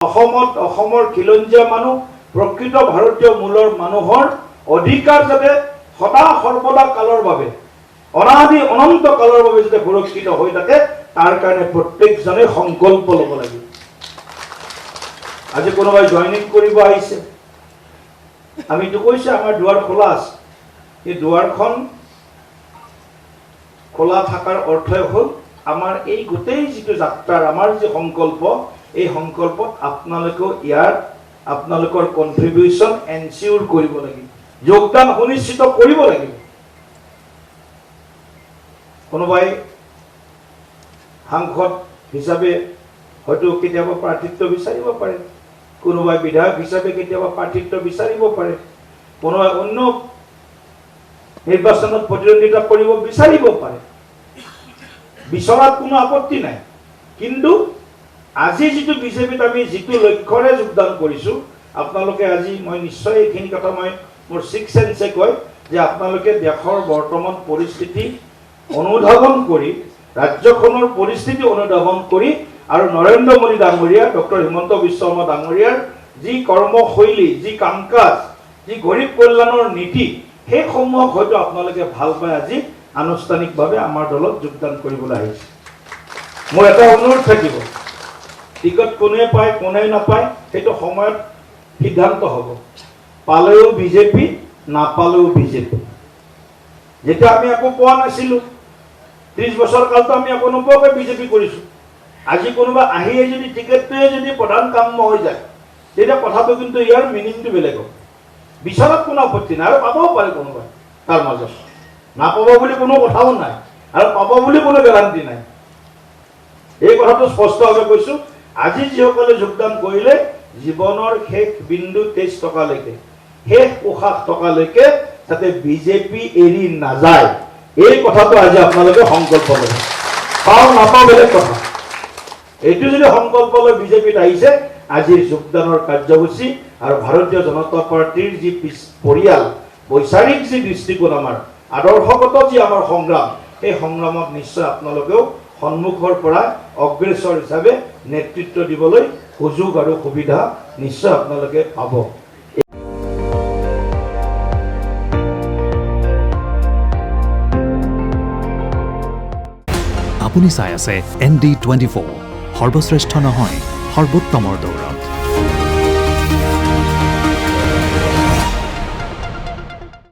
অসমৰ খিলঞ্জীয়া মানুহ প্ৰকৃত ভাৰতীয় মূলৰ মানুহৰ অধিকাৰ যাতে সদা সৰ্বদা কালৰ বাবে অনাদি অনন্ত কালৰ বাবে যাতে সুৰক্ষিত হৈ থাকে তাৰ কাৰণে প্ৰত্যেকজনে সংকল্প ল'ব লাগিব। আজি কোনোবাই জইনিং কৰিব আহিছে, আমিতো কৈছে আমাৰ দুৱাৰ খোলা আছে, এই দুৱাৰখন খোলা থকাৰ অৰ্থই হ'ল আমাৰ এই গোটেই যিটো যাত্ৰাৰ আমাৰ যে সংকল্প, এই সংকল্পত আপোনালোকেও আপোনালোকৰ কন্ট্ৰিবিউশন এনচিউৰ কৰিব লাগিব, যোগদান সুনিশ্চিত কৰিব লাগিব। কোনোবাই সাংসদ হিচাপে হয়তো কেতিয়াবা প্ৰাৰ্থিত্ব বিচাৰিব পাৰে, কোনোবাই বিধায়ক হিচাপে কেতিয়াবা প্ৰাৰ্থিত্ব বিচাৰিব পাৰে, কোনোবাই অন্য নিৰ্বাচনত প্ৰতিদ্বন্দ্বিতা কৰিব বিচাৰিব পাৰে, বিচৰাত কোনো আপত্তি নাই। কিন্তু আজি যিটো বিজেপিত আমি যিটো লক্ষ্যৰে যোগদান কৰিছোঁ, আপোনালোকে আজি মই নিশ্চয় এইখিনি কথা মই মোৰ ছিক্স চেন্সে কয় যে আপোনালোকে দেশৰ বৰ্তমান পৰিস্থিতি অনুধাৱন কৰি, ৰাজ্যখনৰ পৰিস্থিতি অনুধাৱন কৰি আৰু নৰেন্দ্ৰ মোদী ডাঙৰীয়া, ডক্টৰ হিমন্ত বিশ্ব শৰ্মা ডাঙৰীয়াৰ যি কৰ্মশৈলী, যি কাম কাজ, যি গৰীব কল্যাণৰ নীতি, সেইসমূহক হয়তো আপোনালোকে ভাল পাই আজি আনুষ্ঠানিকভাৱে আমাৰ দলত যোগদান কৰিবলৈ আহিছে। মোৰ এটা অনুৰোধ থাকিব, টিকট কোনে পায় কোনে নাপায় সেইটো সময়ত সিদ্ধান্ত হ'ব। পালেও বিজেপি, নাপালেও বিজেপি। যেতিয়া আমি একো পোৱা নাছিলোঁ, 30 বছৰ কালতো আমি একো নোপোৱাকৈ বিজেপি কৰিছোঁ। আজি কোনোবা আহিয়ে যদি টিকেটটোৱে যদি প্ৰধান কাম্য হৈ যায়, তেতিয়া কথাটো কিন্তু ইয়াৰ মিনিংটো বেলেগ হ'ব। বিচৰাত কোনো আপত্তি নাই, আৰু পাবও পাৰে কোনোবাই তাৰ মাজত, নাপাব বুলি কোনো কথাও নাই, আৰু পাব বুলি কোনো গেৰাণ্টি নাই। এই কথাটো স্পষ্টভাৱে কৈছোঁ। আজি যিসকলে যোগদান কৰিলে জীৱনৰ শেষ বিন্দু 23 টকালৈকে, শেষ উশাহ টকালৈকে যাতে বিজেপি এৰি নাযায়, এই কথাটো আজি আপোনালোকে সংকল্প ল'ব। পাওঁ নাপাওঁ বেলেগ কথা, এইটো যদি সংকল্প লৈ বিজেপিত আহিছে, আজিৰ যোগদানৰ কাৰ্যসূচী আৰু ভাৰতীয় জনতা পাৰ্টীৰ যি পৰিয়াল, বৈচাৰিক যি দৃষ্টিকোণ, আমাৰ আদৰ্শগত যি আমাৰ সংগ্ৰাম, এই সংগ্ৰামত নিশ্চয় আপোনালোকেও সন্মুখৰ পৰা অগ্ৰেসৰ হিচাপে নেতৃত্ব দিবলৈ সুযোগ আৰু সুবিধা নিশ্চয় আপোনালোকে পাব। আপুনি চাই আছে ND24, সৰ্বশ্ৰেষ্ঠ নহয়, সৰ্বোত্তমৰ দৌৰ।